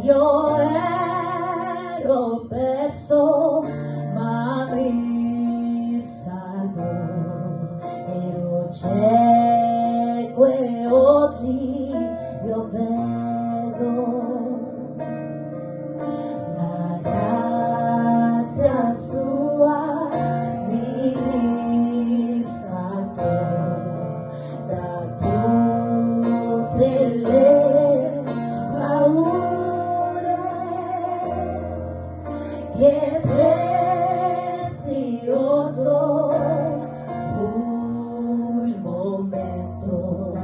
io ero perso, ma mi salvò. Ero cieco e oggi io vedo. La grazia sua mi riscattò da tutte le paure. Che prezioso fu il momento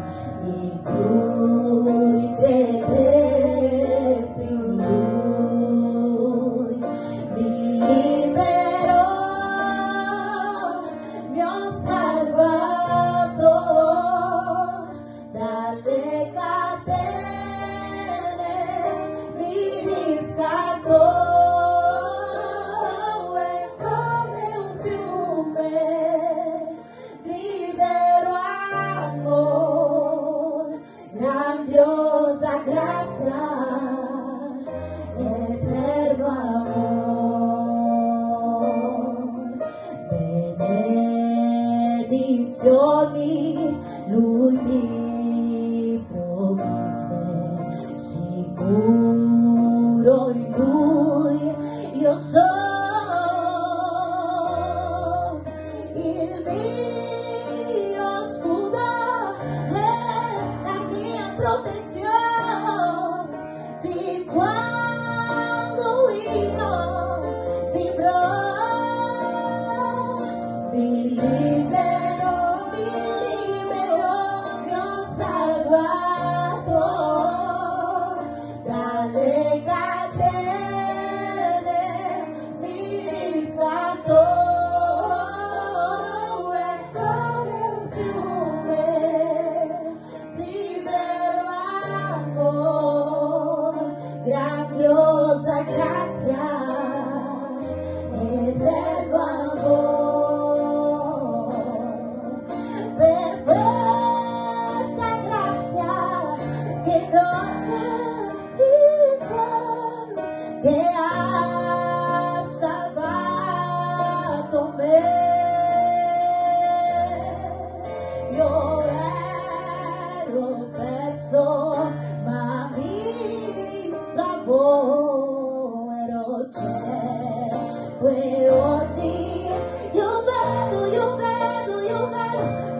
in cui credetti in Lui. Mi liberò, mi ho salvato dalle catene, mi riscattò. Grandiosa grazia, eterno amor, benedizioni Lui mi promise, sicuro in Lui io sono, il mio scudo protezione, fin quando io vivrò. Mi libero, mi ho salvato dalle catene, mi riscattò. Grandiosa grazia, eterno amor, perfetta grazia che dolce vita che ha salvato me. Io ero perso, ma mi salvò, ero cieco e oggi io vedo,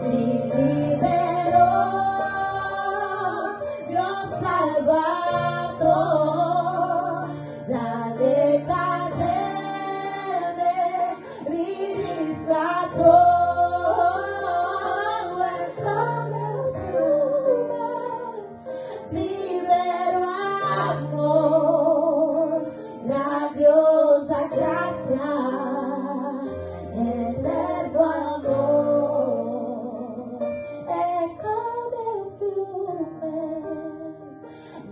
mi liberò, mi ho salvato dalle catene, mi riscattò. Grandiosa grazia, eterno amor, è come un fiume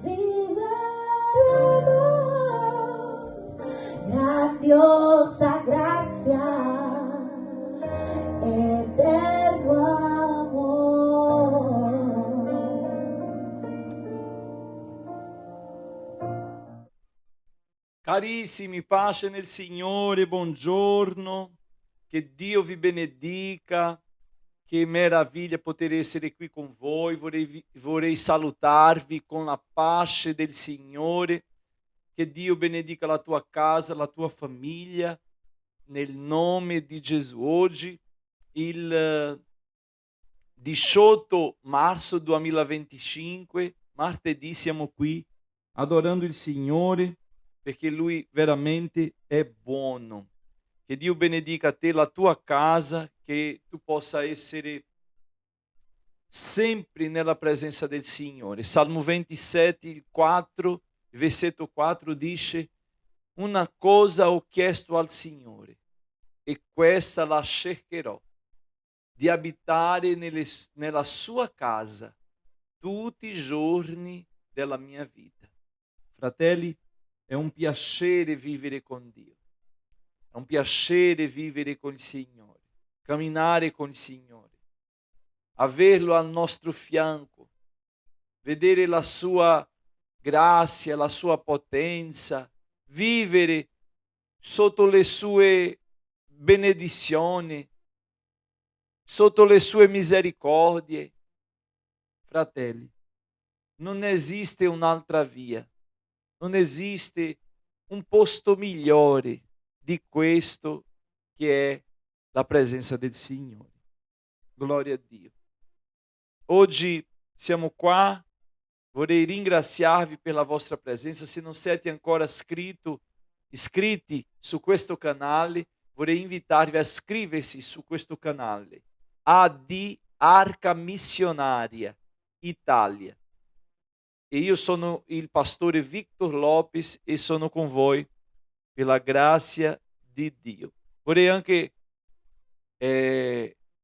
di vero amor. Grandiosa grazia, eterno amor. Carissimi, pace nel Signore, buongiorno, che Dio vi benedica, che meraviglia poter essere qui con voi, vorrei salutarvi con la pace del Signore, che Dio benedica la tua casa, la tua famiglia, nel nome di Gesù. Oggi, il 18 marzo 2025, martedì, siamo qui adorando il Signore, perché Lui veramente è buono. Che Dio benedica te, la tua casa, che tu possa essere sempre nella presenza del Signore. Salmo 27, il 4, il versetto 4 dice: una cosa ho chiesto al Signore e questa la cercherò, di abitare nella sua casa tutti i giorni della mia vita. Fratelli, è un piacere vivere con Dio, è un piacere vivere con il Signore, camminare con il Signore, averlo al nostro fianco, vedere la sua grazia, la sua potenza, vivere sotto le sue benedizioni, sotto le sue misericordie. Fratelli, non esiste un'altra via, non esiste un posto migliore di questo che è la presenza del Signore. Gloria a Dio. Oggi siamo qua, vorrei ringraziarvi per la vostra presenza. Se non siete ancora iscritti su questo canale, vorrei invitarvi a iscriversi su questo canale, AD Arca Missionaria Italia. E io sono il pastore Victor Lopes e sono con voi per la grazia di Dio. Vorrei anche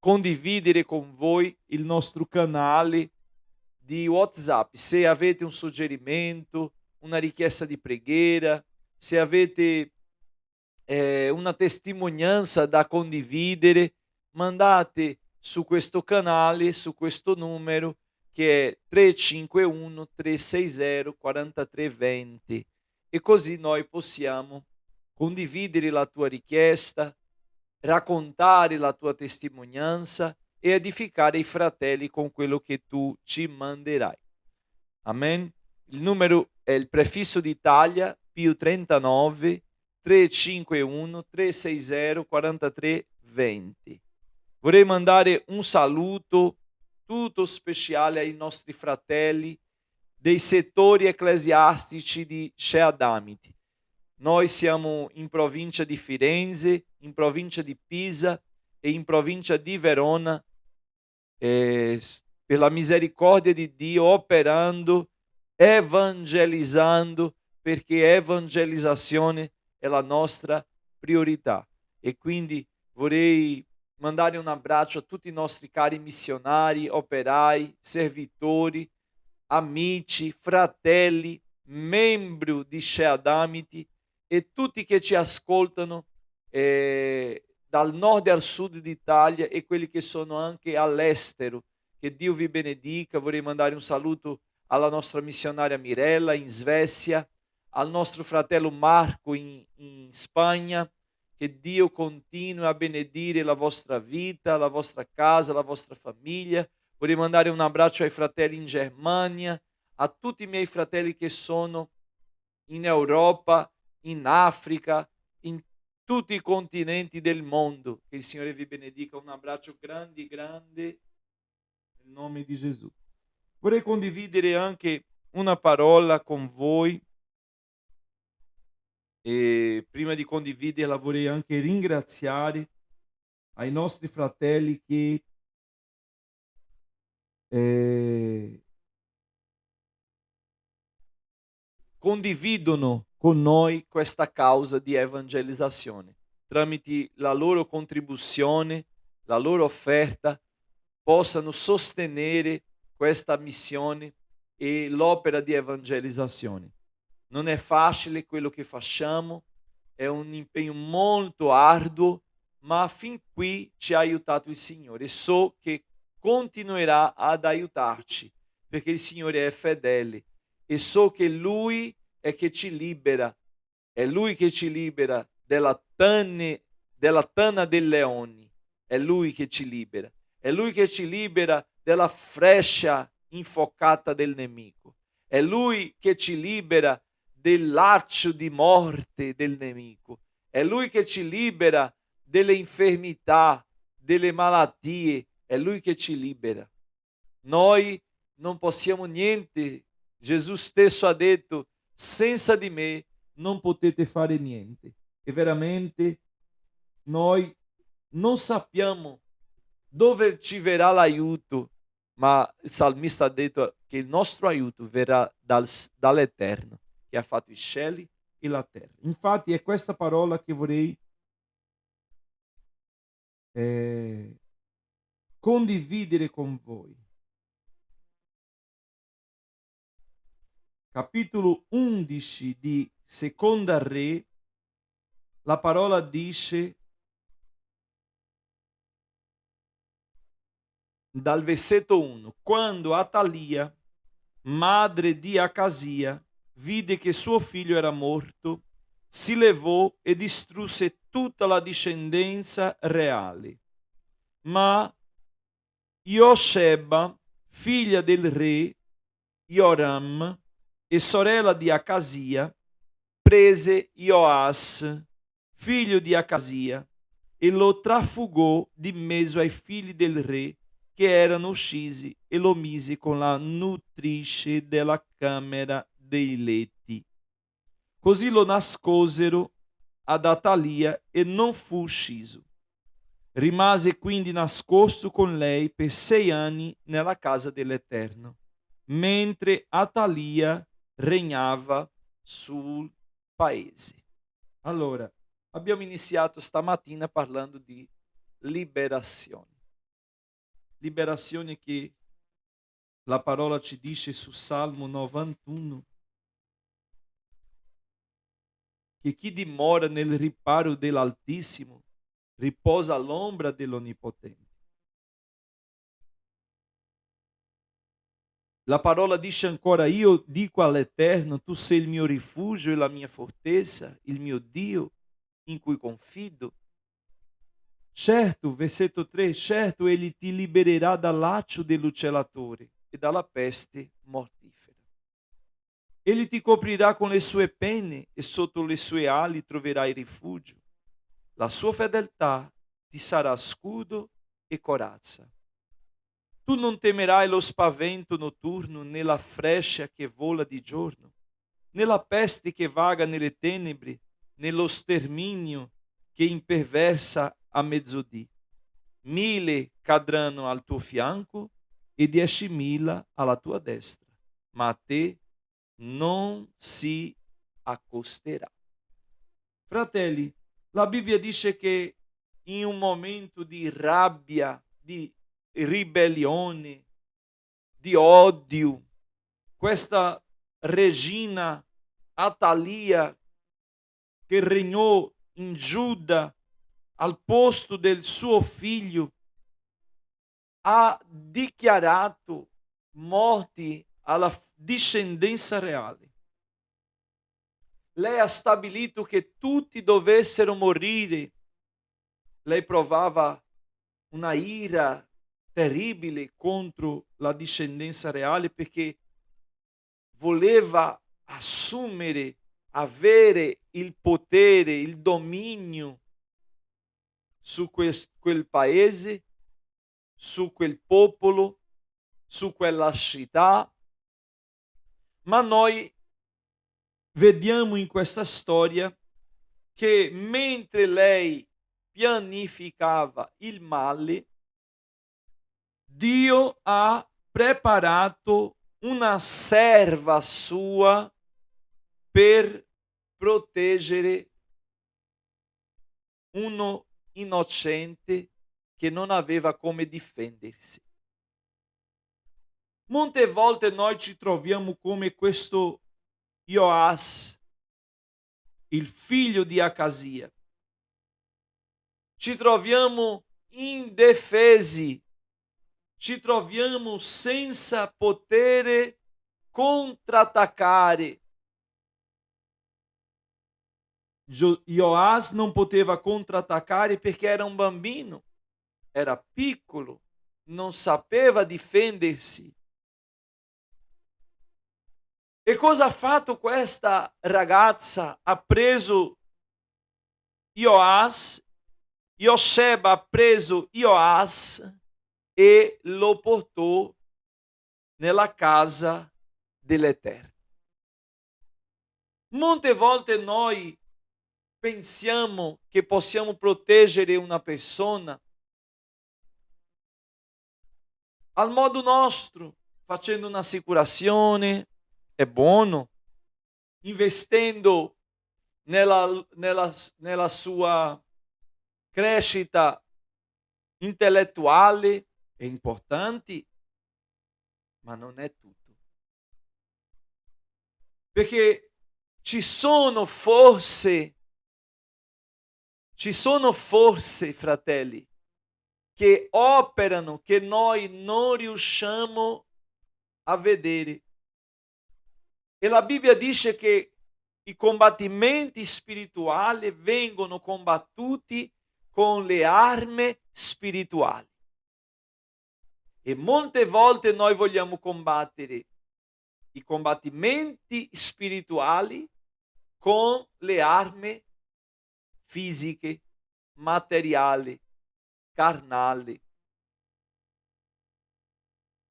condividere con voi il nostro canale di WhatsApp. Se avete un suggerimento, una richiesta di preghiera, se avete una testimonianza da condividere, mandate su questo canale, su questo numero che è 351 360 4320 e così noi possiamo condividere la tua richiesta, raccontare la tua testimonianza e edificare i fratelli con quello che tu ci manderai. Amen. Il numero è il prefisso d'Italia più 39 351 360 4320. Vorrei mandare un saluto tutto speciale ai nostri fratelli dei settori ecclesiastici di Seadamiti. Noi siamo in provincia di Firenze, in provincia di Pisa e in provincia di Verona, per la misericordia di Dio, operando, evangelizzando, perché evangelizzazione è la nostra priorità. E quindi vorrei mandare un abbraccio a tutti i nostri cari missionari, operai, servitori, amici, fratelli, membri di Seadamiti e tutti che ci ascoltano dal nord al sud d'Italia e quelli che sono anche all'estero. Che Dio vi benedica. Vorrei mandare un saluto alla nostra missionaria Mirella in Svezia, al nostro fratello Marco in Spagna. Che Dio continui a benedire la vostra vita, la vostra casa, la vostra famiglia. Vorrei mandare un abbraccio ai fratelli in Germania, a tutti i miei fratelli che sono in Europa, in Africa, in tutti i continenti del mondo. Che il Signore vi benedica. Un abbraccio grande, grande, nel nome di Gesù. Vorrei condividere anche una parola con voi. E prima di condividerla vorrei anche ringraziare ai nostri fratelli che condividono con noi questa causa di evangelizzazione. Tramite la loro contribuzione, la loro offerta, possano sostenere questa missione e l'opera di evangelizzazione. Non è facile quello che facciamo, è un impegno molto arduo, ma fin qui ci ha aiutato il Signore e so che continuerà ad aiutarci, perché il Signore è fedele e so che Lui è che ci libera, è Lui che ci libera dalla tana dei leoni, è Lui che ci libera, è Lui che ci libera dalla freccia infuocata del nemico, è Lui che ci libera del laccio di morte del nemico, è Lui che ci libera delle infermità, delle malattie, è Lui che ci libera. Noi non possiamo niente. Gesù stesso ha detto: senza di me non potete fare niente. E veramente noi non sappiamo dove ci verrà l'aiuto, ma il salmista ha detto che il nostro aiuto verrà dall'Eterno, che ha fatto i cieli e la terra. Infatti è questa parola che vorrei condividere con voi. Capitolo 11 di Seconda Re, la parola dice dal versetto 1: quando Atalia, madre di Acasia, vide che suo figlio era morto, si levò e distrusse tutta la discendenza reale. Ma Iosheba, figlia del re Joram e sorella di Acasia, prese Ioas, figlio di Acasia, e lo trafugò di mezzo ai figli del re che erano usciti e lo mise con la nutrice della camera dei letti. Così lo nascosero ad Atalia e non fu uscito. Rimase quindi nascosto con lei per 6 anni nella casa dell'Eterno, mentre Atalia regnava sul paese. Allora, abbiamo iniziato stamattina parlando di liberazione. Liberazione che la parola ci dice su Salmo 91, che chi dimora nel riparo dell'Altissimo riposa all'ombra dell'Onnipotente. La parola dice ancora: io dico all'Eterno, tu sei il mio rifugio e la mia fortezza, il mio Dio in cui confido. Certo, versetto 3, certo egli ti libererà dal laccio dell'uccellatore e dalla peste mortifera. Egli ti coprirà con le sue penne e sotto le sue ali troverai rifugio. La sua fedeltà ti sarà scudo e corazza. Tu non temerai lo spavento notturno, né la freccia che vola di giorno, né la peste che vaga nelle tenebre, né lo sterminio che imperversa a mezzodì. 1000 cadranno al tuo fianco e 10.000 alla tua destra, ma a te non si accosterà. Fratelli, la Bibbia dice che in un momento di rabbia, di ribellione, di odio, questa regina Atalia che regnò in Giuda al posto del suo figlio ha dichiarato morti alla discendenza reale. Lei ha stabilito che tutti dovessero morire. Lei provava una ira terribile contro la discendenza reale perché voleva assumere, avere il potere, il dominio su quel paese, su quel popolo, su quella città. Ma noi vediamo in questa storia che mentre lei pianificava il male, Dio ha preparato una serva sua per proteggere uno innocente che non aveva come difendersi. Molte volte noi ci troviamo come questo Ioas, il figlio di Acasia. Ci troviamo indefesi, ci troviamo senza potere contra-attaccare. Ioas non poteva contra-attaccare perché era un bambino, era piccolo, non sapeva difendersi. E cosa ha fatto questa ragazza? Ha preso Ioas, Iosheba ha preso Ioas e lo portò nella casa dell'Eterno. Molte volte noi pensiamo che possiamo proteggere una persona al modo nostro, facendo un'assicurazione, è buono, investendo nella sua crescita intellettuale, è importante, ma non è tutto. Perché ci sono forse, fratelli, che operano, che noi non riusciamo a vedere. E la Bibbia dice che i combattimenti spirituali vengono combattuti con le armi spirituali. E molte volte noi vogliamo combattere i combattimenti spirituali con le armi fisiche, materiali, carnali.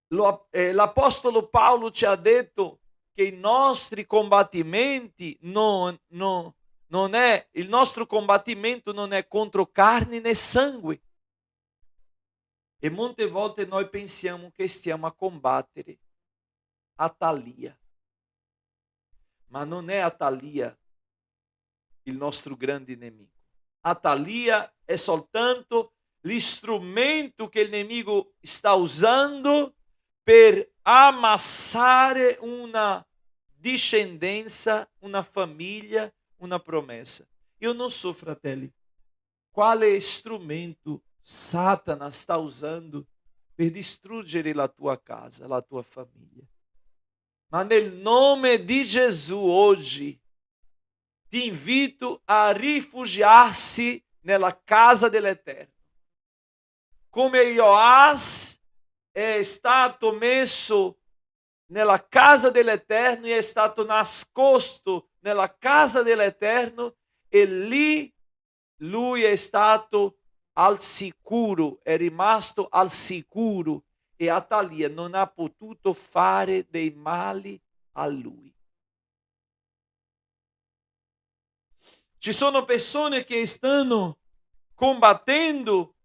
L'Apostolo Paolo ci ha detto che i nostri combattimenti il nostro combattimento non è contro carne né sangue. E molte volte noi pensiamo che stiamo a combattere Atalia. Ma non è Atalia il nostro grande nemico. Atalia è soltanto l'istrumento che il nemico sta usando per ammassare una discendenza, una famiglia, una promessa. Io non so, fratelli, quale strumento Satana sta usando per distruggere la tua casa, la tua famiglia. Ma nel nome di Gesù oggi ti invito a rifugiarsi nella casa dell'Eterno. Come Ioas è stato messo nella casa dell'Eterno e è stato nascosto nella casa dell'Eterno, e lì lui è stato al sicuro, è rimasto al sicuro, e Atalia non ha potuto fare dei mali a lui. Ci sono persone che stanno combattendo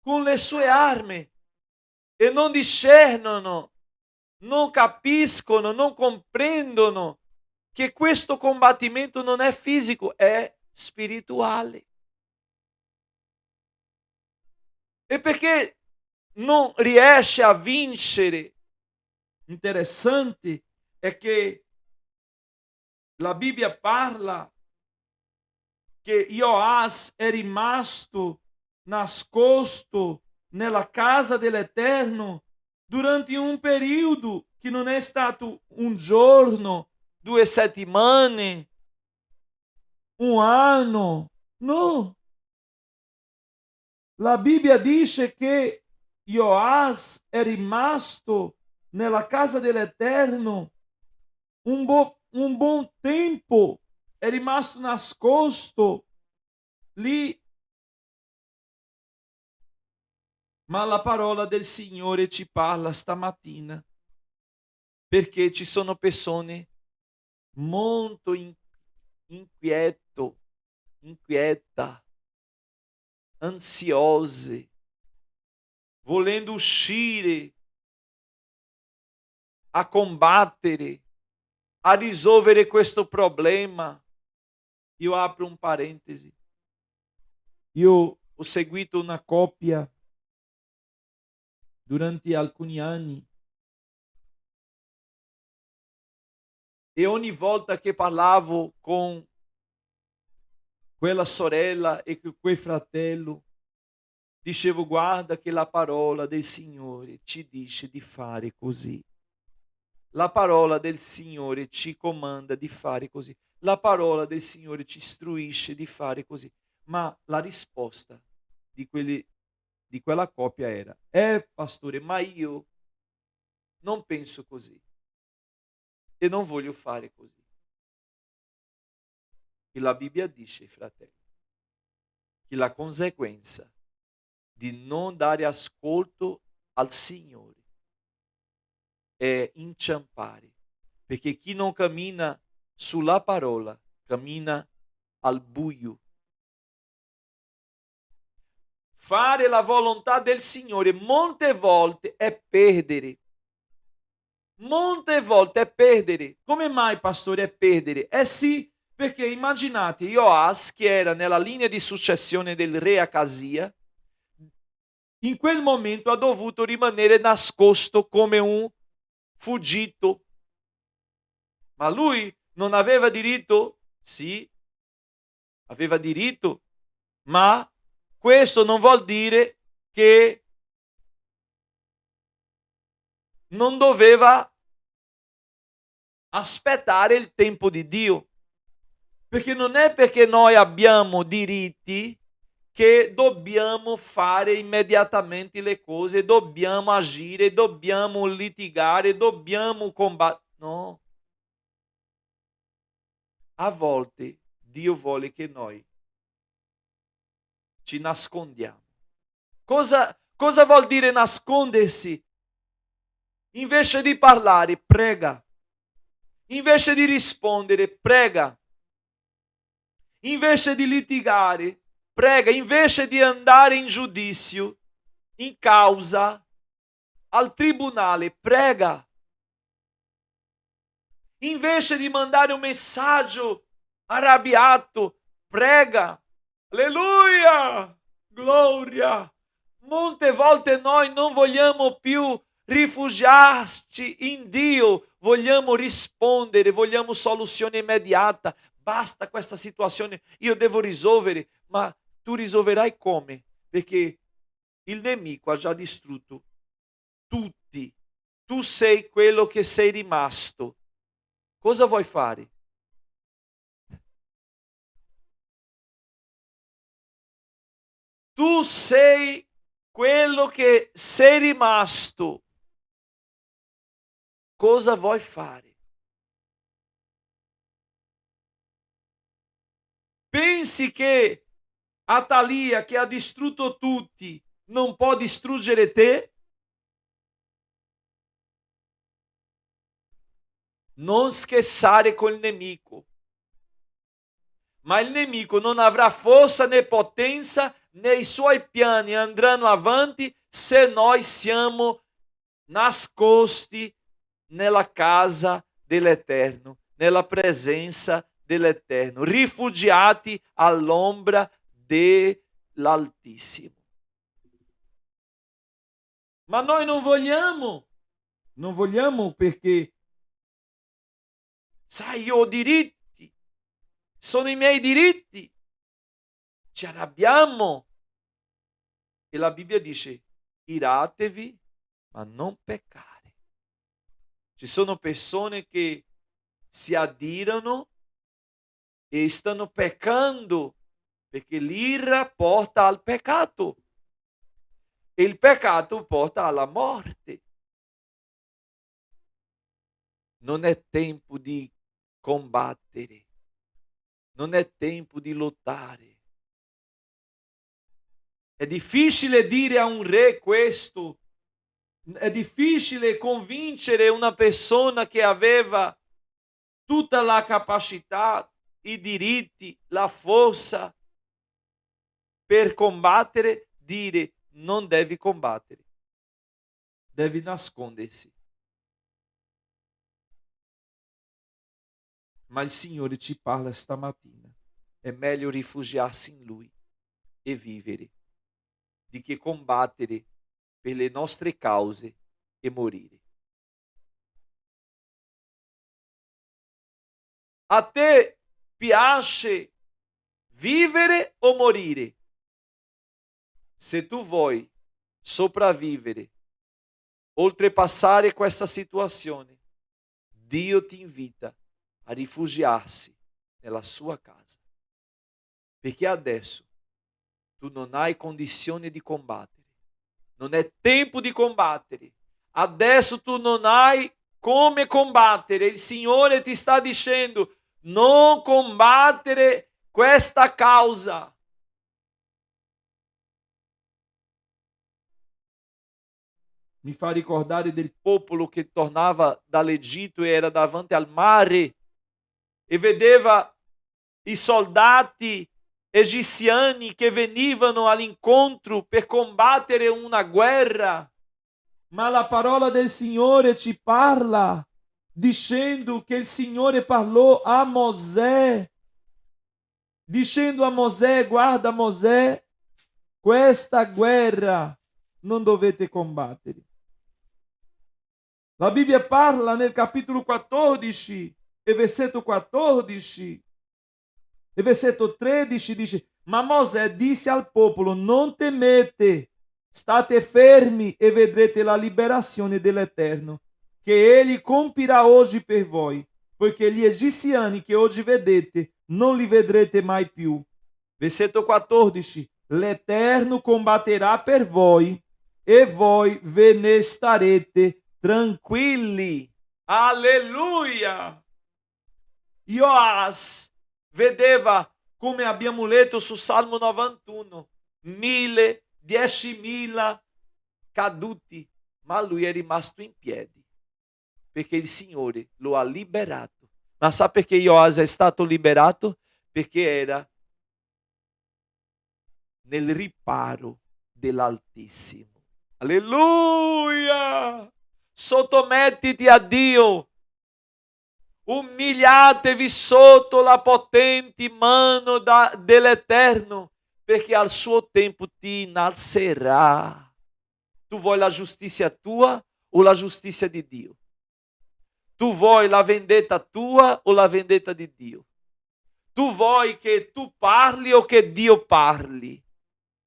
con le sue armi e non discernono, non capiscono, non comprendono che questo combattimento non è fisico, è spirituale. E perché non riesce a vincere? Interessante è che la Bibbia parla che Ioas è rimasto nascosto nella casa dell'Eterno durante un periodo che non è stato un giorno, 2 settimane, un anno. No. La Bibbia dice che Ioas è rimasto nella casa dell'Eterno un buon tempo, è rimasto nascosto lì. Ma la parola del Signore ci parla stamattina, perché ci sono persone molto inquieta, ansiose, volendo uscire a combattere, a risolvere questo problema. Io apro un parentesi. Io ho seguito una coppia durante alcuni anni e ogni volta che parlavo con quella sorella e con quel fratello, dicevo: guarda che la parola del Signore ci dice di fare così. La parola del Signore ci comanda di fare così. La parola del Signore ci istruisce di fare così. Ma la risposta di quella coppia era: pastore, ma io non penso così e non voglio fare così. E la Bibbia dice, fratelli, che la conseguenza di non dare ascolto al Signore è inciampare, perché chi non cammina sulla parola cammina al buio. Fare la volontà del Signore molte volte è perdere. Molte volte è perdere. Come mai, pastore, è perdere? Sì, perché immaginate Ioas, che era nella linea di successione del re Acasia, in quel momento ha dovuto rimanere nascosto come un fuggito. Ma lui non aveva diritto? Sì, aveva diritto, ma questo non vuol dire che non doveva aspettare il tempo di Dio. Perché non è perché noi abbiamo diritti che dobbiamo fare immediatamente le cose, dobbiamo agire, dobbiamo litigare, dobbiamo combattere. No. A volte Dio vuole che noi ci nascondiamo. Cosa vuol dire nascondersi? Invece di parlare, prega. Invece di rispondere, prega. Invece di litigare, prega. Invece di andare in giudizio, in causa, al tribunale, prega. Invece di mandare un messaggio arrabbiato, prega. Alleluia! Gloria! Molte volte noi non vogliamo più rifugiarci in Dio, vogliamo rispondere, vogliamo soluzione immediata. Basta questa situazione, io devo risolvere, ma tu risolverai come? Perché il nemico ha già distrutto tutti. Tu sei quello che sei rimasto. Cosa vuoi fare? Tu sei quello che sei rimasto. Cosa vuoi fare? Pensi che Atalia, che ha distrutto tutti, non può distruggere te? Non scherzare col nemico. Ma il nemico non avrà forza né potenza, né i suoi piani andranno avanti se noi siamo nascosti nella casa dell'Eterno, nella presenza dell'Eterno, rifugiati all'ombra dell'Altissimo. Ma noi non vogliamo perché, sai, io ho diritti, sono i miei diritti, ci arrabbiamo. E la Bibbia dice, iratevi, ma non peccare. Ci sono persone che si addirano e stanno peccando perché l'ira porta al peccato e il peccato porta alla morte. Non è tempo di combattere, non è tempo di lottare. È difficile dire a un re questo, è difficile convincere una persona che aveva tutta la capacità, i diritti, la forza per combattere, dire non devi combattere, devi nascondersi. Ma il Signore ci parla stamattina, è meglio rifugiarsi in Lui e vivere di che combattere per le nostre cause e morire. A te piace vivere o morire? Se tu vuoi sopravvivere, oltrepassare questa situazione, Dio ti invita a rifugiarsi nella sua casa. Perché adesso tu non hai condizione di combattere. Non è tempo di combattere. Adesso tu non hai come combattere. Il Signore ti sta dicendo non combattere questa causa. Mi fa ricordare del popolo che tornava dall'Egitto e era davanti al mare e vedeva i soldati egiziani che venivano all'incontro per combattere una guerra. Ma la parola del Signore ci parla dicendo che il Signore parlò a Mosè, dicendo a Mosè, guarda Mosè, questa guerra non dovete combattere. La Bibbia parla nel capitolo 14 e versetto 14 e versetto 13 dice, ma Mosè disse al popolo, non temete, state fermi e vedrete la liberazione dell'Eterno, che Egli compirà oggi per voi. poiché gli egiziani che oggi vedete non li vedrete mai più. Versetto 14. L'Eterno combatterà per voi e voi ve ne starete tranquilli. Alleluia! Joas vedeva, come abbiamo letto su Salmo 91, 1000, 10.000 caduti, ma lui è rimasto in piedi perché il Signore lo ha liberato. Ma sa perché Joas è stato liberato? Perché era nel riparo dell'Altissimo. Alleluia! Sottomettiti a Dio. Umiliatevi sotto la potente mano dell'Eterno, perché al suo tempo ti innalzerà. Tu vuoi la giustizia tua o la giustizia di Dio? Tu vuoi la vendetta tua o la vendetta di Dio? Tu vuoi che tu parli o che Dio parli?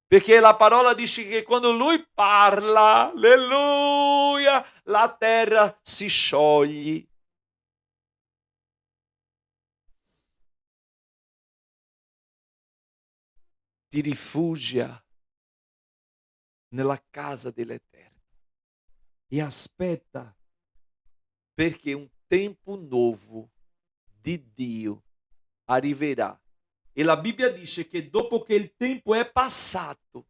Perché la parola dice che quando Lui parla, alleluia, la terra si scioglie. Ti rifugia nella casa dell'Eterno e aspetta, perché un tempo nuovo di Dio arriverà. E la Bibbia dice che dopo che il tempo è passato,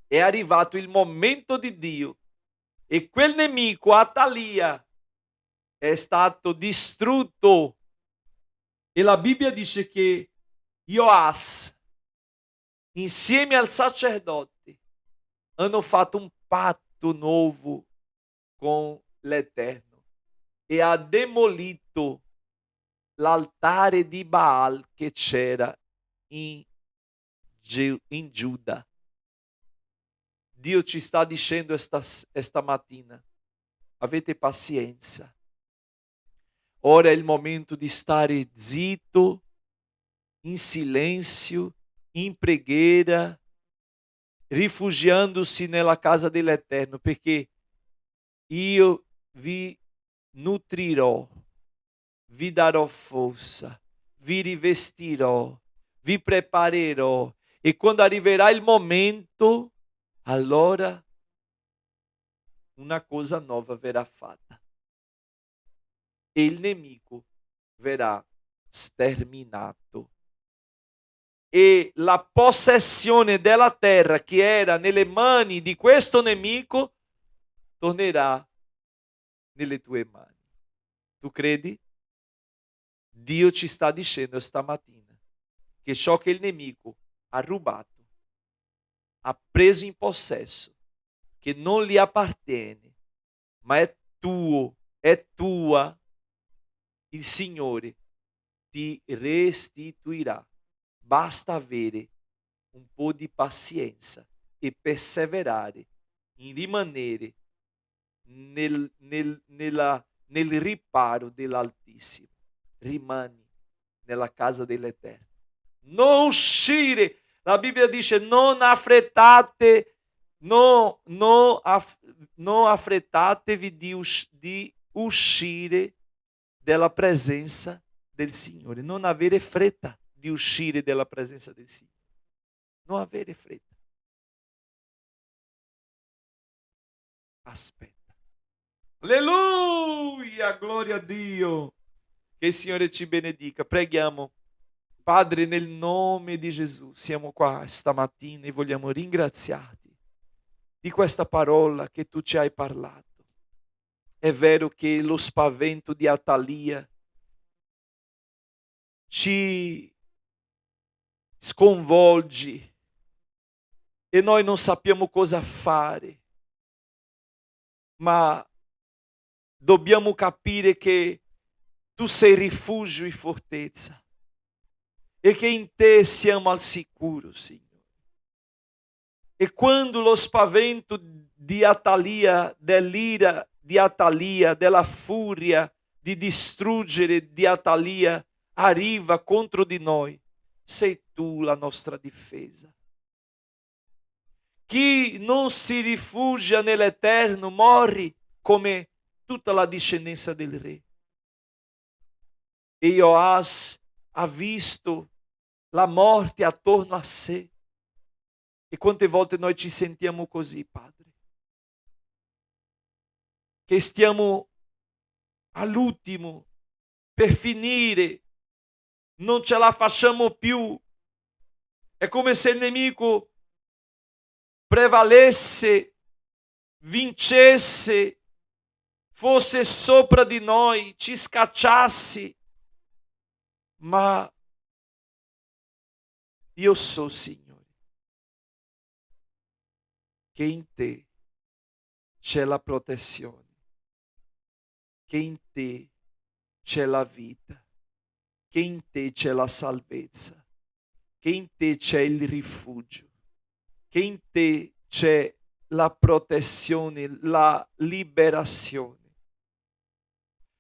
è arrivato il momento di Dio e quel nemico, Atalia, è stato distrutto. E la Bibbia dice che Joas, insieme al sacerdote, hanno fatto un patto nuovo con l'Eterno e ha demolito l'altare di Baal che c'era in Giuda. Dio ci sta dicendo esta mattina: avete pazienza. Ora è il momento di stare zitto, in silenzio, in preghiera, rifugiandosi nella casa dell'Eterno, perché io vi nutrirò, vi darò forza, vi rivestirò, vi preparerò, e quando arriverà il momento, allora una cosa nuova verrà fatta e il nemico verrà sterminato. E la possessione della terra che era nelle mani di questo nemico tornerà nelle tue mani. Tu credi? Dio ci sta dicendo stamattina che ciò che il nemico ha rubato, ha preso in possesso, che non gli appartiene, ma è tuo, è tua, il Signore ti restituirà. Basta avere un po' di pazienza e perseverare in rimanere nel riparo dell'Altissimo. Rimani nella casa dell'Eterno. Non uscire. La Bibbia dice: non affrettatevi di uscire dalla presenza del Signore. Non avere fretta di uscire dalla presenza del Signore. Non avere fretta. Aspetta. Alleluia, gloria a Dio. Che il Signore ci benedica. Preghiamo. Padre, nel nome di Gesù, siamo qua stamattina e vogliamo ringraziarti di questa parola che tu ci hai parlato. È vero che lo spavento di Atalia ci sconvolge e noi non sappiamo cosa fare, ma dobbiamo capire che tu sei rifugio e fortezza e che in te siamo al sicuro, Signore. E quando lo spavento di Atalia, dell'ira di Atalia, della furia di distruggere di Atalia arriva contro di noi, sei tu la nostra difesa. Chi non si rifugia nell'Eterno morre come tutta la discendenza del re. E Joás ha visto la morte attorno a sé. E quante volte noi ci sentiamo così, Padre? Che stiamo all'ultimo per finire, non ce la facciamo più. È come se il nemico prevalesse, vincesse, fosse sopra di noi, ci scacciasse. Ma io so, Signore, che in te c'è la protezione, che in te c'è la vita, che in te c'è la salvezza, che in te c'è il rifugio, che in te c'è la protezione, la liberazione.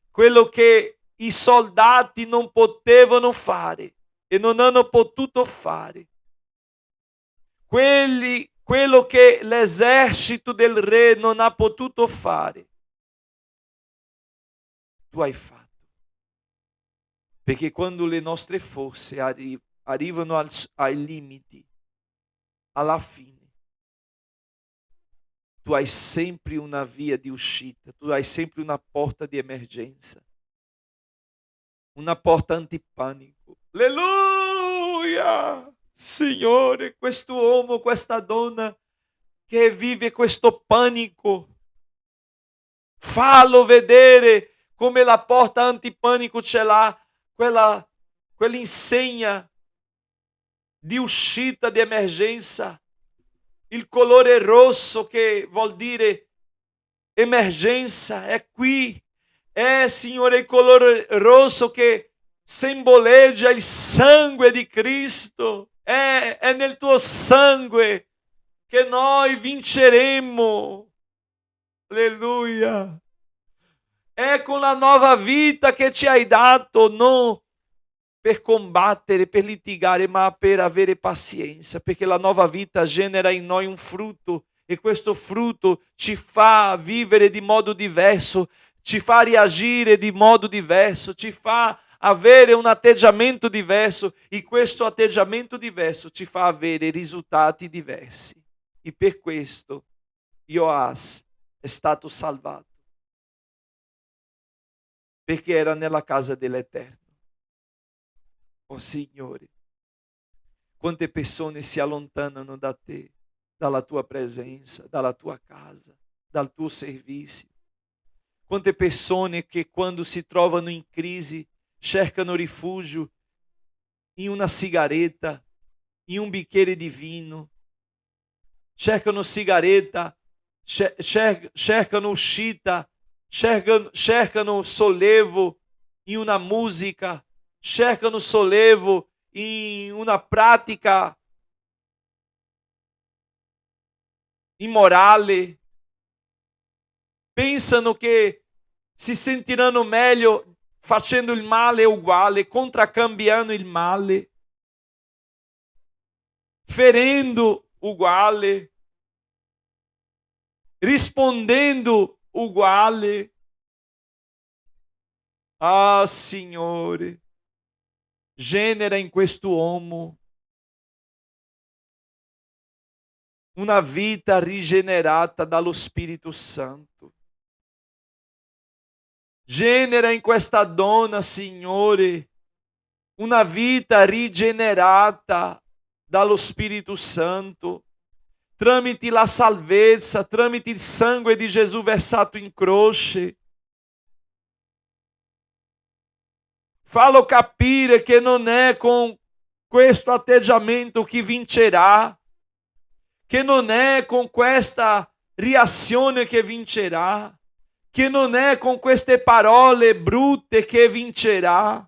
Quello che i soldati non potevano fare e non hanno potuto fare. Quello che l'esercito del re non ha potuto fare. Tu hai fatto. Perché quando le nostre forze arrivano ai limiti, alla fine, tu hai sempre una via di uscita, tu hai sempre una porta di emergenza, una porta antipanico. Alleluia! Signore, questo uomo, questa donna che vive questo panico, fallo vedere come la porta antipanico ce l'ha, quell'insegna di uscita di emergenza, il colore rosso che vuol dire emergenza, è qui. È, Signore, il colore rosso che simboleggia il sangue di Cristo. È nel tuo sangue che noi vinceremo. Alleluia. È con la nuova vita che ci hai dato, non per combattere, per litigare, ma per avere pazienza, perché la nuova vita genera in noi un frutto e questo frutto ci fa vivere di modo diverso, ci fa reagire di modo diverso, ci fa avere un atteggiamento diverso e questo atteggiamento diverso ci fa avere risultati diversi. E per questo Joás è stato salvato, perché era nella casa dell'Eterno. Oh Signore, quante persone si allontanano da te, dalla tua presenza, dalla tua casa, dal tuo servizio. Quante persone che quando si trovano in crisi cercano rifugio in una sigaretta, in un bicchiere di vino, cercano sigaretta, cercano uscita, cercano sollevo in una musica, cercano sollevo in una pratica immorale, pensano che si sentiranno meglio facendo il male uguale, contraccambiando il male, ferendo uguale, rispondendo uguale. Ah, Signore, genera in quest'uomo una vita rigenerata dallo Spirito Santo. Genera in questa donna, Signore, una vita rigenerata dallo Spirito Santo, tramite la salvezza, tramite il sangue di Gesù versato in croce. Fallo capire che non è con questo atteggiamento che vincerà, che non è con questa reazione che vincerà, che non è con queste parole brutte che vincerà.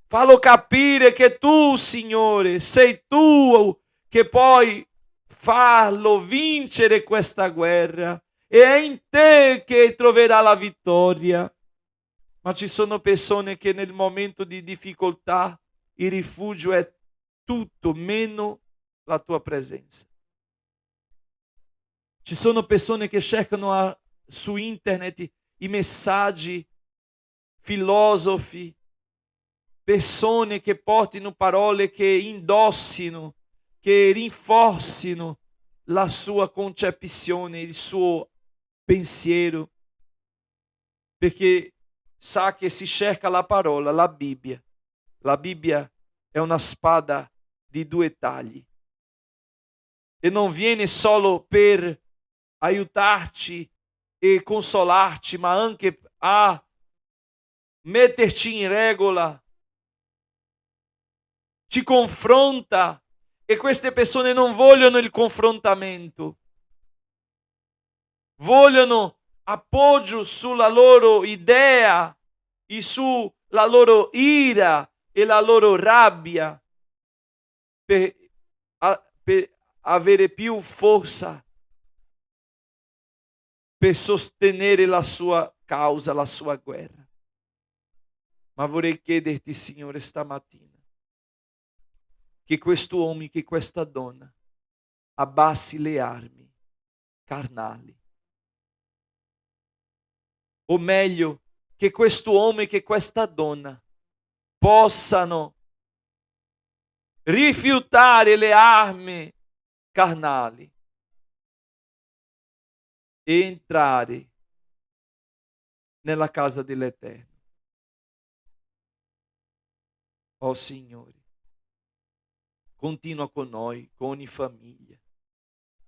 Fallo capire che tu, Signore, sei tu che puoi farlo vincere questa guerra e è in te che troverà la vittoria. Ma ci sono persone che nel momento di difficoltà il rifugio è tutto meno la tua presenza. Ci sono persone che cercano su internet i messaggi filosofi, persone che portino parole che indossino, che rinforzino la sua concezione, il suo pensiero, perché sa che si cerca la parola, la Bibbia. La Bibbia è una spada di due tagli e non viene solo per aiutarci e consolarci, ma anche a metterci in regola, ci confronta, e queste persone non vogliono il confrontamento, vogliono appoggio sulla loro idea e sulla loro ira e la loro rabbia per avere più forza per sostenere la sua causa, la sua guerra. Ma vorrei chiederti, Signore, stamattina, che quest'uomo, che questa donna abbassi le armi carnali. O meglio, che quest'uomo e che questa donna possano rifiutare le armi carnali e entrare nella casa dell'Eterno. Oh Signore, continua con noi, con ogni famiglia.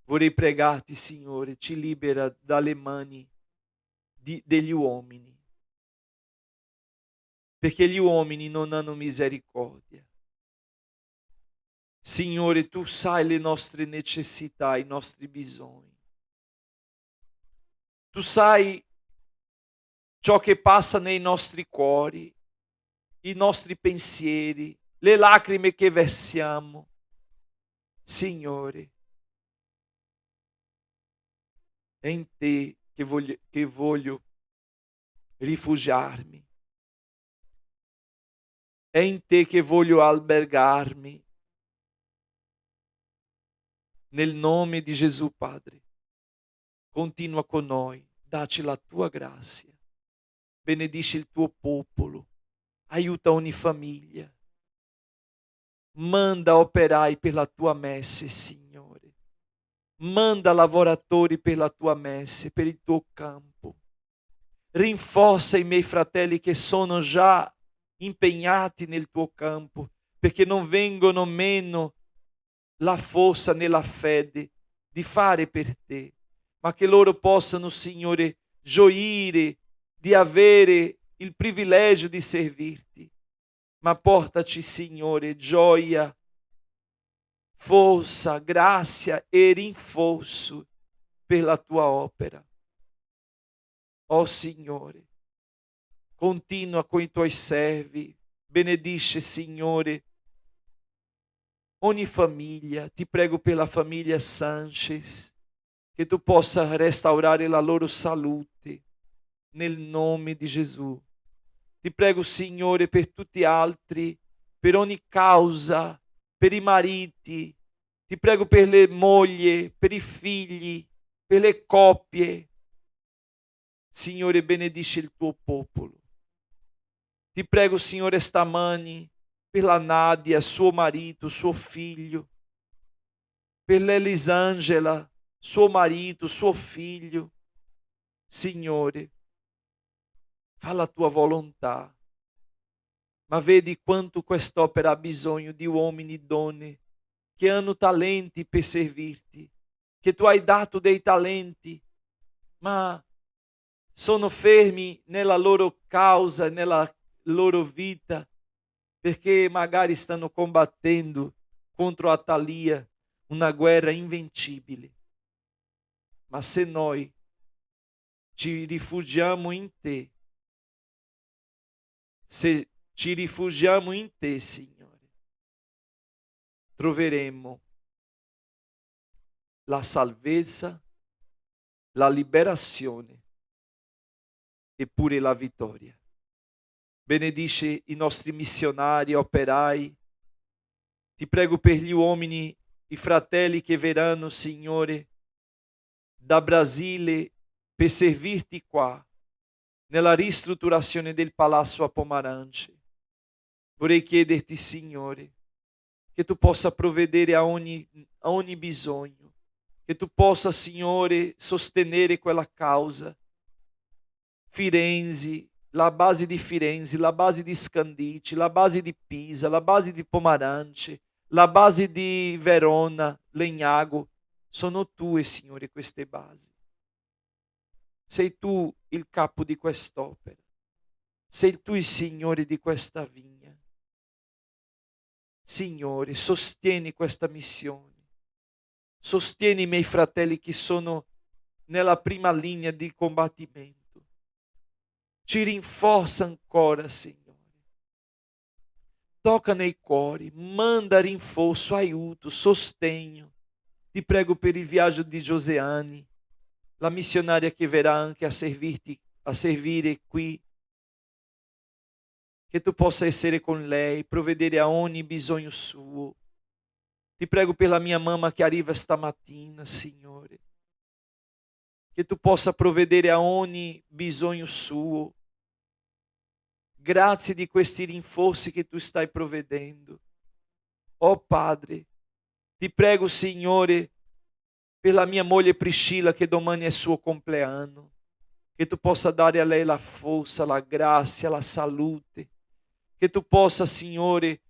Vorrei pregarti, Signore, ci libera dalle mani degli uomini, perché gli uomini non hanno misericordia. Signore, tu sai le nostre necessità, i nostri bisogni. Tu sai ciò che passa nei nostri cuori, i nostri pensieri, le lacrime che versiamo. Signore, è in te che voglio rifugiarmi. È in te che voglio albergarmi. Nel nome di Gesù, Padre, continua con noi, dacci la tua grazia, benedici il tuo popolo, aiuta ogni famiglia, manda operai per la tua messe, Signore, manda lavoratori per la tua messe, per il tuo campo, rinforza i miei fratelli che sono già impegnati nel tuo campo, perché non vengono meno la forza nella fede di fare per te, ma che loro possano, Signore, gioire di avere il privilegio di servirti. Ma portaci, Signore, gioia, forza, grazia e rinforzo per la tua opera. Oh Signore, continua con i tuoi servi, benedice, Signore, ogni famiglia. Ti prego per la famiglia Sanchez, che tu possa restaurare la loro salute nel nome di Gesù. Ti prego, Signore, per tutti gli altri, per ogni causa, per i mariti. Ti prego per le mogli, per i figli, per le coppie. Signore, benedici il tuo popolo. Ti prego, Signore, stamani per la Nadia, suo marito, suo figlio, per l'Elisangela, suo marito, suo figlio. Signore, fa la tua volontà, ma vedi quanto quest'opera ha bisogno di uomini e donne che hanno talenti per servirti, che tu hai dato dei talenti, ma sono fermi nella loro causa, nella loro vita, perché magari stanno combattendo contro Atalia una guerra invincibile. Ma se noi ci rifugiamo in te, se ci rifugiamo in te, Signore, troveremo la salvezza, la liberazione e pure la vittoria. Benedice i nostri missionari, operai. Ti prego per gli uomini, i fratelli che verranno, Signore, da Brasile per servirti qua, nella ristrutturazione del Palazzo a Pomarance. Vorrei chiederti, Signore, che tu possa provvedere a ogni bisogno, che tu possa, Signore, sostenere quella causa. Firenze, la base di Firenze, la base di Scandici, la base di Pisa, la base di Pomarance, la base di Verona, Legnago, sono tue, Signore, queste basi. Sei tu il capo di quest'opera, sei tu il Signore di questa vigna. Signore, sostieni questa missione, sostieni i miei fratelli che sono nella prima linea di combattimento. Ci rinforza ancora, Signore. Tocca nei cuori, manda rinforzo, aiuto, sostegno. Ti prego per il viaggio di Joseane, la missionaria che verrà anche a servire qui. Che tu possa essere con lei, provvedere a ogni bisogno suo. Ti prego per la mia mamma che arriva stamattina, Signore. Che tu possa provvedere a ogni bisogno suo. Grazie di questi rinforzi che tu stai provvedendo. Oh Padre, ti prego, Signore, per la mia moglie Priscilla che domani è il suo compleanno. Che tu possa dare a lei la forza, la grazia, la salute. Che tu possa, Signore,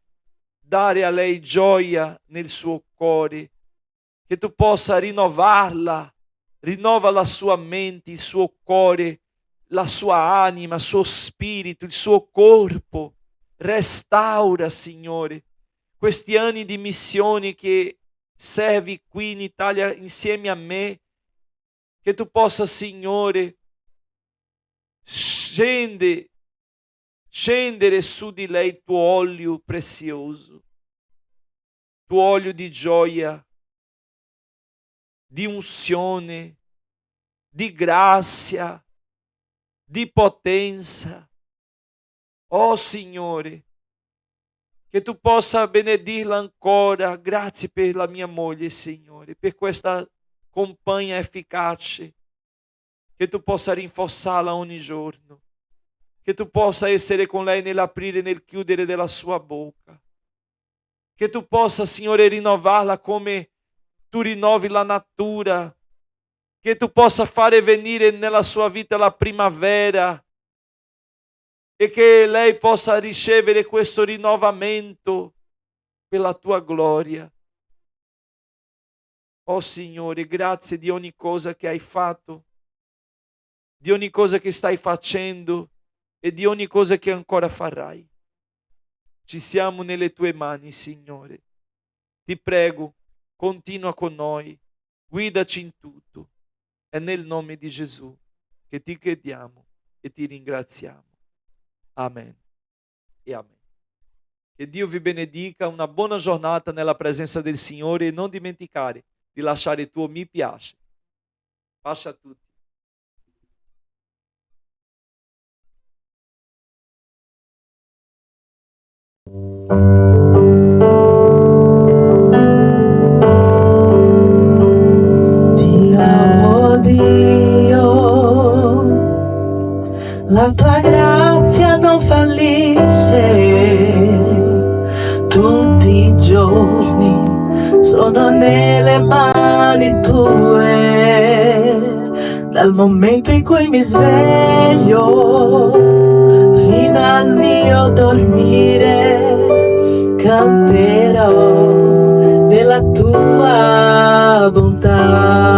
dare a lei gioia nel suo cuore. Che tu possa rinnovarla. Rinnova la sua mente, il suo cuore, la sua anima, il suo spirito, il suo corpo. Restaura, Signore, questi anni di missione che servi qui in Italia insieme a me. Che tu possa, Signore, scendere su di lei il tuo olio prezioso, tuo olio di gioia, di unzione, di grazia, di potenza. Oh Signore, che tu possa benedirla ancora. Grazie per la mia moglie, Signore, per questa compagna efficace. Che tu possa rinforzarla ogni giorno. Che tu possa essere con lei nell'aprire e nel chiudere della sua bocca. Che tu possa, Signore, rinnovarla come tu rinnovi la natura, che tu possa fare venire nella sua vita la primavera e che lei possa ricevere questo rinnovamento per la tua gloria. Oh Signore, grazie di ogni cosa che hai fatto, di ogni cosa che stai facendo e di ogni cosa che ancora farai. Ci siamo nelle tue mani, Signore. Ti prego, continua con noi, guidaci in tutto. È nel nome di Gesù che ti chiediamo e ti ringraziamo. Amen e amen. Che Dio vi benedica, una buona giornata nella presenza del Signore e non dimenticare di lasciare il tuo mi piace. Pace a tutti. La tua grazia non fallisce, tutti i giorni sono nelle mani tue, dal momento in cui mi sveglio fino al mio dormire, canterò della tua bontà.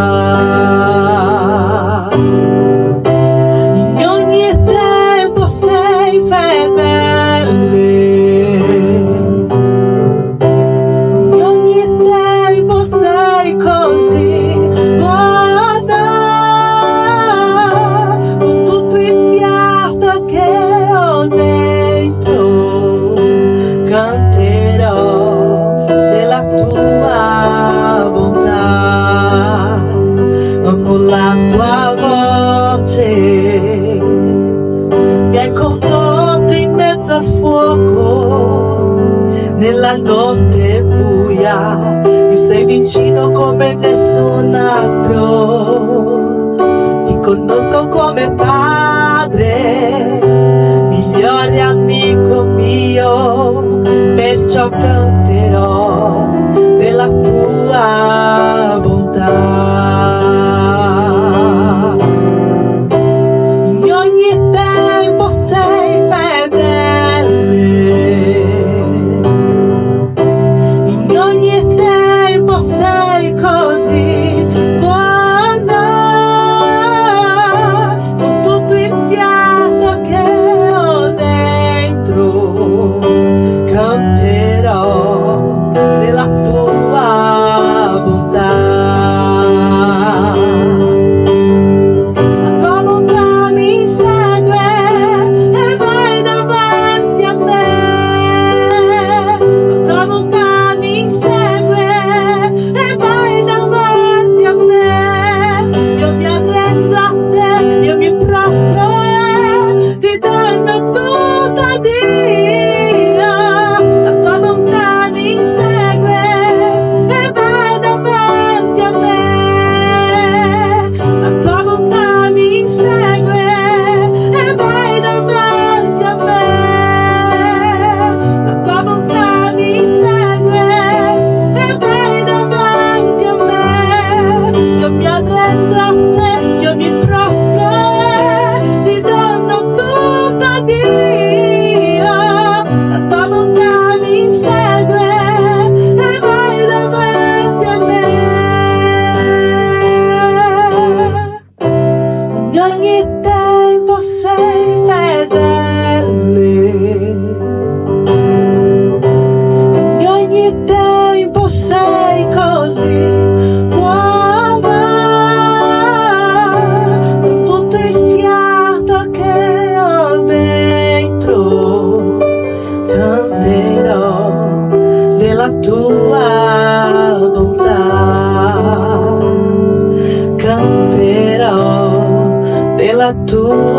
Nella notte buia mi sei vicino come nessun altro, ti conosco come padre. Padre, migliore amico mio, perciò canterò della tua bontà. In ogni tempo sei fedele, in ogni tempo sei così buona, con tutto il fiato che ho dentro canterò della tua bontà. La tua bontà mi insegue e vai davanti a me. La tua bontà mi insegue e vai davanti a me. Io mi arrendo a te, io mi prostro e ti dono tutta Dio. La tua bontà mi insegue e vai davanti a me. La tua bontà mi insegue e vai davanti a me. La tua bontà mi insegue e vai davanti a me. Io mi arrendo a te, io mi prostro e ti dono tutto a Dio. La tua bontà mi insegue e vai davanti a me. In ogni tempo sei fedele, in ogni tempo sei così buona, con tutto il fiato che ho dentro canterò della tua bontà, canterò della tua